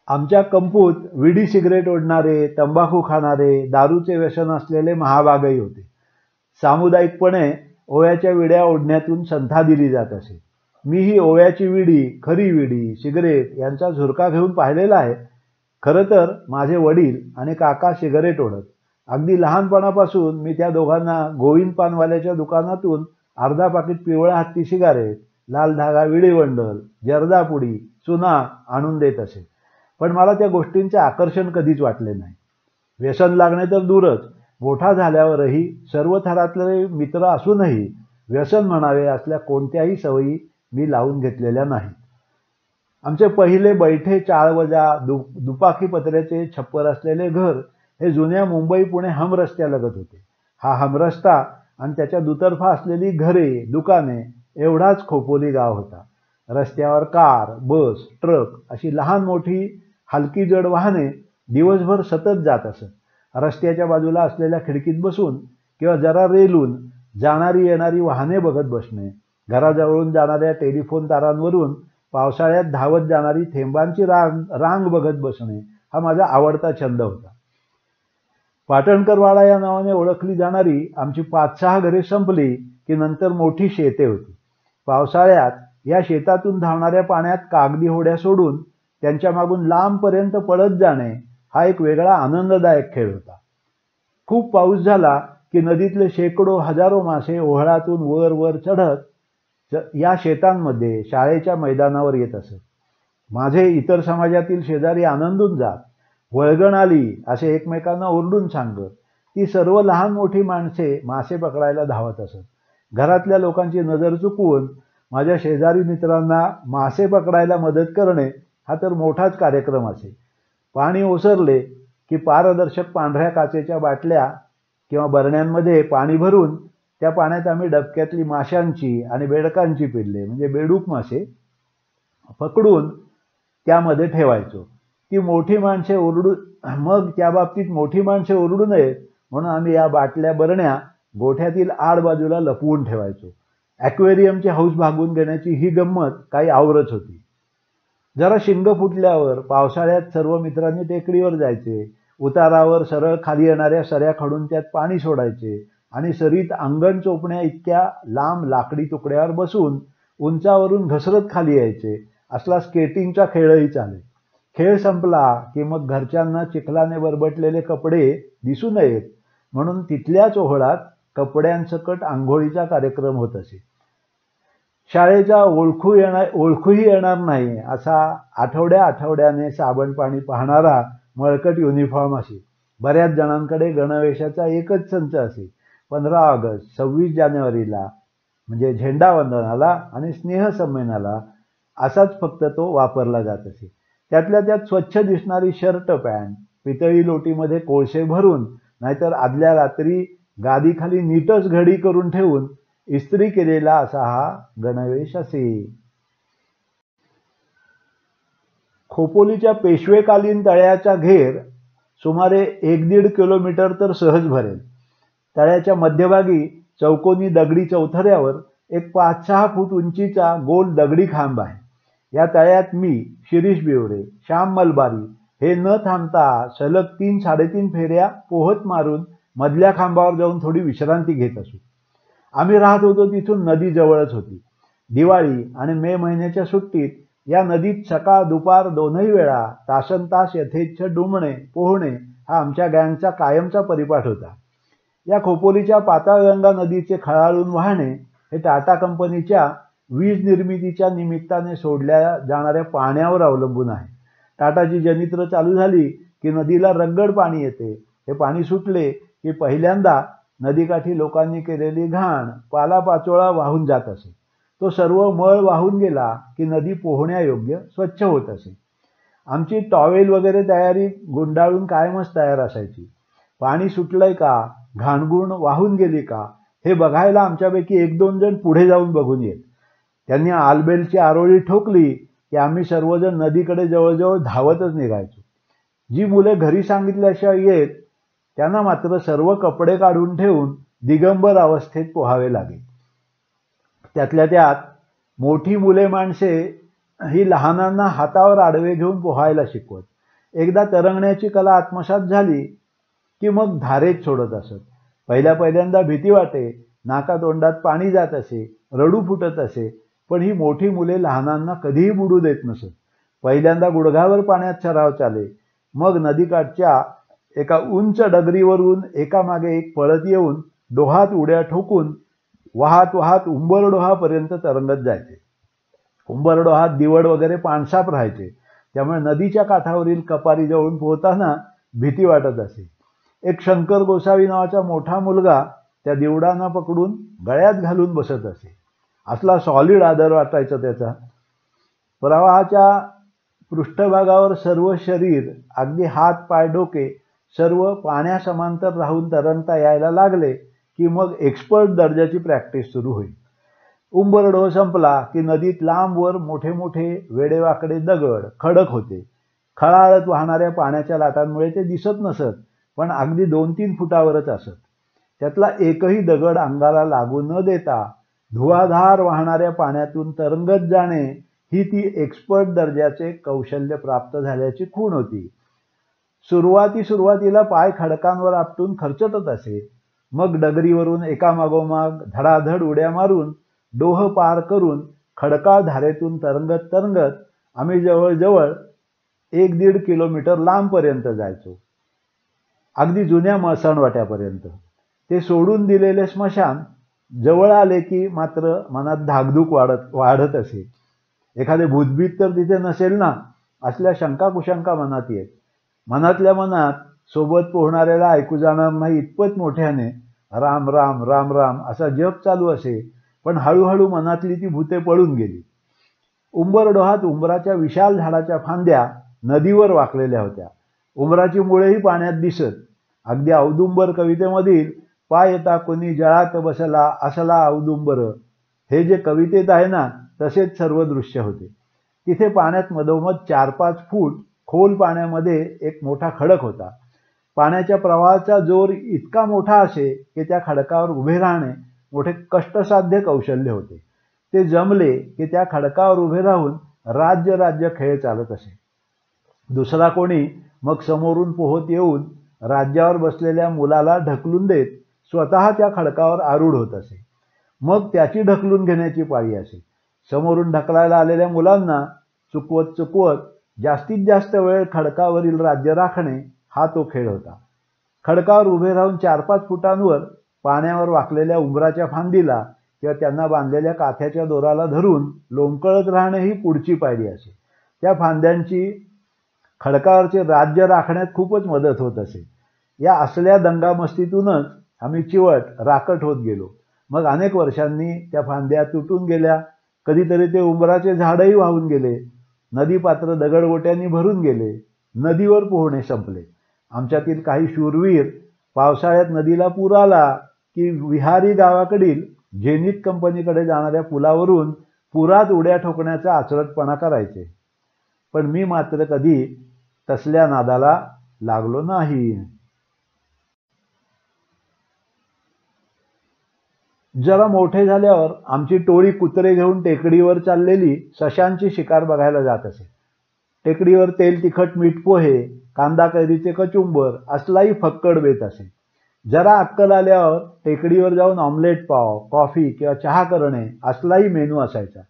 आमच्या कंपूत विडी सिगरेट ओढणारे, तंबाखू खाणारे, दारूचे व्यसन असलेले महाभागही होते. सामुदायिकपणे ओव्याच्या विड्या ओढण्यातून संथा दिली जात असे. मी ही ओव्याची विडी, खरी विडी, सिगरेट यांचा झुरका घेऊन पाहिलेला आहे. खरं तर माझे वडील आणि काका सिगरेट ओढत. अगदी लहानपणापासून मी त्या दोघांना गोविंद पानवाल्याच्या दुकानातून अर्धा पाकिट पिवळा हत्ती सिगारेट, लाल धागा विडी बंडल, जर्दापुडी, चुना आणून देत असे. पण मला त्या गोष्टींचे आकर्षण कधीच वाटले नाही. व्यसन लागणे तर दूरच, मोठा झाल्यावरही सर्व थरातले मित्र असूनही व्यसन म्हणावे असल्या कोणत्याही सवयी मी लावून घेतलेल्या नाहीत. आमचे पहिले बैठे चाळवजा दुपाकी पत्र्याचे छप्पर असलेले घर हे जुन्या मुंबई पुणे हमरस्त्यालगत होते. हा हमरस्ता आणि त्याच्या दुतर्फा असलेली घरे, दुकाने एवढाच खोपोली गाव होता. रस्त्यावर कार, बस, ट्रक अशी लहान मोठी हलकी जड वाहने दिवसभर सतत जात असत. रस्त्याच्या बाजूला असलेल्या खिडकीत बसून किंवा जरा रेलून जाणारी येणारी वाहने बघत बसणे, घराजवळून जाणाऱ्या टेलिफोन तारांवरून पावसाळ्यात धावत जाणारी थेंबांची रांग बघत बसणे हा माझा आवडता छंद होता. पाटणकरवाडा या नावाने ओळखली जाणारी आमची 5-6 घरे संपली की नंतर मोठी शेते होती. पावसाळ्यात या शेतातून धावणाऱ्या पाण्यात कागदी होड्या सोडून त्यांच्या मागून लांबपर्यंत पळत जाणे हा एक वेगळा आनंददायक खेळ होता. खूप पाऊस झाला की नदीतले शेकडो हजारो मासे ओहळातून वर वर चढत या शेतांमध्ये शाळेच्या मैदानावर येत असत. माझे इतर समाजातील शेजारी आनंदून जात. वळगण आली असे एकमेकांना ओरडून सांगत ती सर्व लहान मोठी माणसे मासे पकडायला धावत असत. घरातल्या लोकांची नजर चुकवून माझ्या शेजारी मित्रांना मासे पकडायला मदत करणे हा तर मोठाच कार्यक्रम असे. पाणी ओसरले की पारदर्शक पांढऱ्या काचेच्या बाटल्या किंवा बरण्यांमध्ये पाणी भरून त्या पाण्यात आम्ही डबक्यातली माशांची आणि बेडकांची पिल्ले म्हणजे बेडूक मासे पकडून त्यामध्ये ठेवायचो. ती मोठी माणसे मग त्या बाबतीत मोठी माणसे ओरडू नयेत म्हणून आम्ही या बाटल्या बरण्या गोठ्यातील आड बाजूला लपवून ठेवायचो. ॲक्वेरियमची हौस भागवून घेण्याची ही गंमत काही आवरच होती. जरा शिंग फुटल्यावर पावसाळ्यात सर्व मित्रांनी टेकडीवर जायचे. उतारावर सरळ खाली येणाऱ्या सऱ्या खडून त्यात पाणी सोडायचे आणि सरीत अंगण चोपण्या इतक्या लांब लाकडी तुकड्यावर बसून उंचावरून घसरत खाली यायचे. असला स्केटिंगचा खेळही चाले. खेळ संपला की मग घरच्यांना चिखलाने बरबटलेले कपडे दिसू नयेत म्हणून तिथल्याच ओहळात कपड्यांसकट आंघोळीचा कार्यक्रम होत असे. शाळेचा ओळखूही येणार नाही असा आठवड्याने साबण पाणी पाहणारा मळकट युनिफॉर्म असे. बऱ्याच जणांकडे गणवेशाचा एकच संच असे. 15 ऑगस्ट, 26 जानेवारीला म्हणजे झेंडावंदनाला आणि स्नेहसंमेलनाला असाच फक्त तो वापरला जात असे. त्यातल्या त्यात स्वच्छ दिसणारी शर्ट पॅन्ट, पितळी लोटीमध्ये कोळसे भरून नाहीतर आदल्या रात्री गादीखाली नीटच घडी करून ठेवून इस्त्री केलेला असा हा गणवेश असे. खोपोलीच्या पेशवेकालीन तळ्याचा घेर सुमारे 1-1.5 किलोमीटर तर सहज भरेल. तळ्याच्या मध्यभागी चौकोनी दगडी चौथऱ्यावर एक 5-6 फूट उंचीचा गोल दगडी खांब आहे. या तळ्यात मी, शिरीष बिवरे, श्याम मलबारी हे न थांबता सलग 3-3.5 फेऱ्या पोहत मारून मधल्या खांबावर जाऊन थोडी विश्रांती घेत असू. आम्ही राहत होतो तिथून नदी जवळच होती. दिवाळी आणि मे महिन्याच्या सुट्टीत या नदीत सकाळ दुपार दोनही वेळा तासनतास यथेच्छ डुंबणे पोहणे हा आमच्या गँगचा कायमचा परिपाठ होता. या खोपोलीच्या पाताळगंगा नदीचे खळाळून वाहणे हे टाटा कंपनीच्या वीज निर्मितीच्या निमित्ताने सोडल्या जाणाऱ्या पाण्यावर अवलंबून आहे. टाटाची जनित्र चालू झाली की नदीला रंगड पाणी येते. हे पाणी सुटले की पहिल्यांदा नदीकाठी लोकांनी केलेली घाण पालापाचोळा वाहून जात असे. तो सर्व मळ वाहून गेला की नदी पोहण्यायोग्य स्वच्छ होत असे. आमची टॉवेल वगैरे तयारी गुंडाळून कायमच तयार असायची. पाणी सुटलंय का, घाणगुण वाहून गेली का हे बघायला आमच्यापैकी 1-2 जण पुढे जाऊन बघून येत. त्यांनी आलबेलची आरोळी ठोकली की आम्ही सर्वजण नदीकडे जवळजवळ धावतच निघायचो. जी मुले घरी सांगितल्याशिवाय येत त्यांना मात्र सर्व कपडे काढून ठेवून दिगंबर अवस्थेत पोहावे लागे. त्यातल्या त्यात मोठी मुले माणसे ही लहानांना हातावर आडवे घेऊन पोहायला शिकवत. एकदा तरंगण्याची कला आत्मसात झाली की मग धारेत सोडत असत. पहिल्यांदा भीती वाटे, नाकातोंडात पाणी जात असे, रडू फुटत असे, पण ही मोठी मुले लहानांना कधीही बुडू देत नसत. पहिल्यांदा गुडघावर पाण्यात सराव चाले, मग नदीकाठच्या एका उंच डगरीवरून एकामागे एक पळत येऊन डोहात उड्या ठोकून वाहत वाहत उंबरडोहापर्यंत तरंगत जायचे. उंबरडोहात दिवड वगैरे पाणसाप राहायचे, त्यामुळे नदीच्या काठावरील कपारीजवळून पोहताना भीती वाटत असे. एक शंकर गोसावी नावाचा मोठा मुलगा त्या दिवडांना पकडून गळ्यात घालून बसत असे. असला सॉलिड आदर वाटायचा त्याचा. प्रवाहाच्या पृष्ठभागावर सर्व शरीर, अगदी हात पाय डोके सर्व पाण्यासमांतर राहून तरंगता यायला लागले की मग एक्सपर्ट दर्जाची प्रॅक्टिस सुरू होईल. उंबरडोह संपला की नदीत लांबवर मोठे मोठे वेडेवाकडे दगड, खडक होते. खळाळत वाहणाऱ्या पाण्याच्या लाटांमुळे ते दिसत नसत, पण अगदी 2-3 फुटावरच असत. त्यातला एकही दगड अंगाला लागू न देता धुवाधार वाहणाऱ्या पाण्यातून तरंगत जाणे ही ती एक्सपर्ट दर्जाचे कौशल्य प्राप्त झाल्याची खूण होती. सुरुवातीला पाय खडकांवर आपटून खरचटत असे. मग डगरीवरून एकामागोमाग धडाधड उड्या मारून डोह पार करून खडकाळ धारेतून तरंगत तरंगत आम्ही जवळजवळ 1-1.5 किलोमीटर लांबपर्यंत जायचो, अगदी जुन्या मळसणवाट्यापर्यंत. ते सोडून दिलेले स्मशान जवळ आले की मात्र मनात धाकधूक वाढत असे. एखादे भूतभीत तर तिथे नसेल ना, असल्या शंका कुशंका मनात येत. मनातल्या मनात सोबत पोहणाऱ्याला ऐकू जाणार नाही इतपत मोठ्याने राम राम राम राम असा जप चालू असे, पण हळूहळू मनातली ती भूते पळून गेली. उंबरडोहात उंबराच्या विशाल झाडाच्या फांद्या नदीवर वाकलेल्या होत्या. उंबराची मुळेही पाण्यात दिसत. अगदी औदुंबर कवितेमधील पाय येता कोणी जळात बसला असला औदुंबर, हे जे कवितेत आहे ना, तसेच सर्व दृश्य होते. तिथे पाण्यात मधोमध 4-5 फूट खोल पाण्यामध्ये एक मोठा खडक होता. पाण्याच्या प्रवाहाचा जोर इतका मोठा असे की त्या खडकावर उभे राहणे मोठे कष्टसाध्य कौशल्य होते. ते जमले की त्या खडकावर उभे राहून राज्य खेळ चालत असे. दुसरा कोणी मग समोरून पोहत येऊन राज्यावर बसलेल्या मुलाला ढकलून देत स्वतः त्या खडकावर आरूढ होत असे. मग त्याची ढकलून घेण्याची पाळी असे. समोरून ढकलायला आलेल्या मुलांना चुकवत जास्तीत जास्त वेळ खडकावरील राज्य राखणे हा तो खेळ होता. खडकावर उभे राहून 4-5 फुटांवर पाण्यावर वाकलेल्या उंबराच्या फांदीला किंवा त्यांना बांधलेल्या काथ्याच्या दोराला धरून लोंबकळत राहणे ही पुढची पायरी असे. त्या फांद्यांची खडकावरचे राज्य राखण्यात खूपच मदत होत असे. या असल्या दंगामस्तीतूनच आम्ही चिवट राकट होत गेलो. मग अनेक वर्षांनी त्या फांद्या तुटून गेल्या. कधीतरी ते उंबराचे झाडही वाहून गेले. नदीपात्र दगडगोट्यांनी भरून गेले. नदीवर पोहणे संपले. आमच्यातील काही शूरवीर पावसाळ्यात नदीला पूर आला की विहारी गावाकडील जेनित कंपनीकडे जाणाऱ्या पुलावरून पुरात उड्या ठोकण्याचा आचरटपणा करायचे. पण मी मात्र कधी तसल्या नादाला लागलो नाही. जरा मोठे झाल्यावर आमची टोळी कुत्रे घेऊन टेकडीवर चाललेली सशांची शिकार बघायला जात असे. टेकडीवर तेल तिखट मीठ पोहे, कांदा कैरीचे कचुंबर असलाही फक्कड बेत असे. जरा अक्कल आल्यावर टेकडीवर जाऊन ऑमलेट पाव, कॉफी किंवा चहा करणे असलाही मेनू असायचा.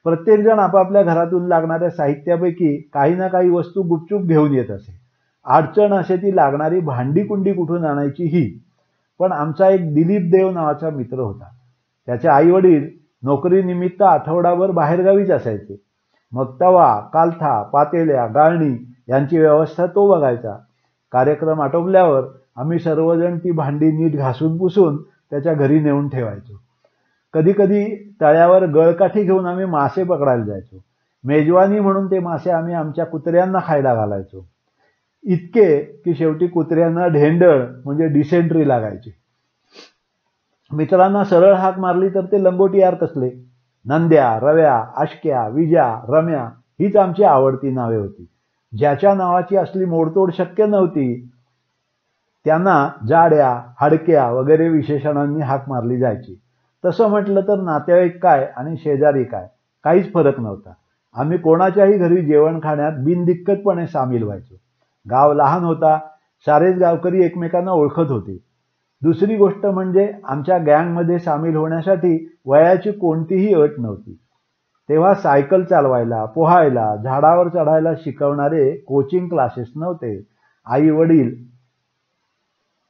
प्रत्येकजण आपापल्या घरातून लागणाऱ्या साहित्यापैकी काही ना काही वस्तू गुपचूप घेऊन येत असे. अडचण असे ती लागणारी भांडी कुंडी कुठून आणायची ही. पण आमचा एक दिलीप देव नावाचा मित्र होता. त्याचे आईवडील नोकरीनिमित्त आठवडाभर बाहेरगावीच असायचे. मग तवा, कालथा, पातेल्या, गाळणी यांची व्यवस्था तो बघायचा. कार्यक्रम आटोपल्यावर आम्ही सर्वजण ती भांडी नीट घासून पुसून त्याच्या घरी नेऊन ठेवायचो. कधीकधी तळ्यावर गळकाठी घेऊन आम्ही मासे पकडायला जायचो. मेजवानी म्हणून ते मासे आम्ही आमच्या कुत्र्यांना खायला घालायचो. इतके की शेवटी कुत्र्यांना ढेंडळ म्हणजे डिसेंट्री लागायची. मित्रांना सरळ हाक मारली तर ते लंगोटी कसले. नंद्या, रव्या, आशक्या, विजा, रम्या हीच आमची आवडती नावे होती. ज्याच्या नावाची असली मोडतोड शक्य नव्हती त्यांना जाड्या, हडक्या वगैरे विशेषणांनी हाक मारली जायची. तसं म्हटलं तर नातेवाईक काय आणि शेजारी काय काहीच फरक नव्हता. आम्ही कोणाच्याही घरी जेवण खाण्यात बिनदिक्कतपणे सामील व्हायचो. गाव लहान होता, सारेच गावकरी एकमेकांना ओळखत होते. दुसरी गोष्ट म्हणजे आमच्या गँगमध्ये सामील होण्यासाठी वयाची कोणतीही अट नव्हती. तेव्हा सायकल चालवायला, पोहायला, झाडावर चढायला शिकवणारे कोचिंग क्लासेस नव्हते. आई वडील,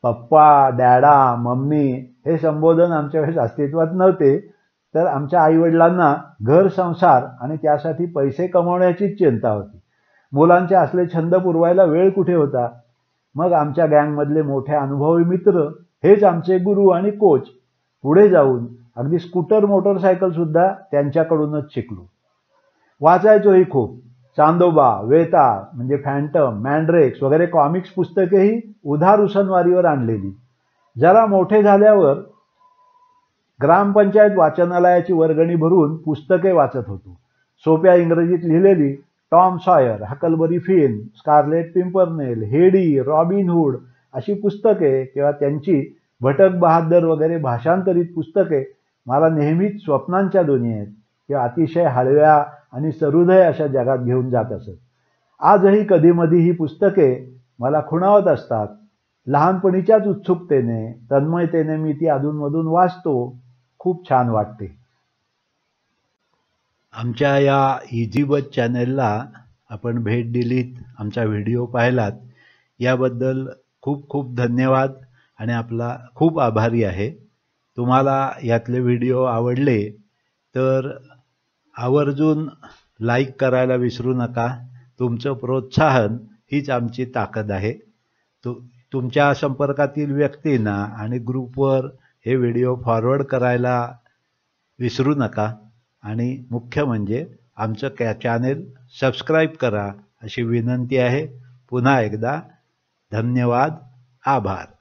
पप्पा, डॅडा, मम्मी हे संबोधन आमच्या वेळेस अस्तित्वात नव्हते. तर आमच्या आई वडिलांना घर संसार आणि त्यासाठी पैसे कमवण्याचीच चिंता होती. मुलांचे असले छंद पुरवायला वेळ कुठे होता. मग आमच्या गँगमधले मोठे अनुभवी मित्र हेच आमचे गुरु आणि कोच. पुढे जाऊन अगदी स्कूटर मोटरसायकल सुद्धा त्यांच्याकडूनच शिकलो. वाचायचोही खूप. चांदोबा, वेताळ म्हणजे फॅन्टम, मॅन्ड्रेक्स वगैरे कॉमिक्स पुस्तकेही उधार उसनवारीवर आणलेली. जरा मोठे झाल्यावर ग्रामपंचायत वाचनालयाची वर्गणी भरून पुस्तके वाचत होतो. सोप्या इंग्रजीत लिहिलेली Tom Sawyer, Huckleberry Finn, Scarlet Pimpernel, Heidi, Robin Hood अशी पुस्तके किंवा त्यांची भटक बहादर वगैरे भाषांतरित पुस्तके मला नेहमीच स्वप्नांच्या दुनियेत किंवा अतिशय हळव्या आणि सरुदय अशा जगात घेऊन जात असत. आजही कधीमधी ही पुस्तके मला खुणावत असतात. लहानपणीच्याच उत्सुकतेने, तन्मयतेने मी ती अधूनमधून वाचतो. खूप छान वाटते. आमच्या या इझी बज चॅनलला आपण भेट दिलीत, आमचा व्हिडिओ पाहिलात याबद्दल खूप खूप धन्यवाद आणि आपला खूप आभारी आहे. तुम्हाला यातले व्हिडिओ आवडले तर आवर्जून लाईक करायला विसरू नका. तुमचं प्रोत्साहन हीच आमची ताकद आहे. तुमच्या संपर्कातील व्यक्तींना आणि ग्रुपवर हे व्हिडिओ फॉरवर्ड करायला विसरू नका. आणि मुख्य म्हणजे आमचं चॅनेल सबस्क्राईब करा अशी विनंती आहे. पुन्हा एकदा धन्यवाद, आभार.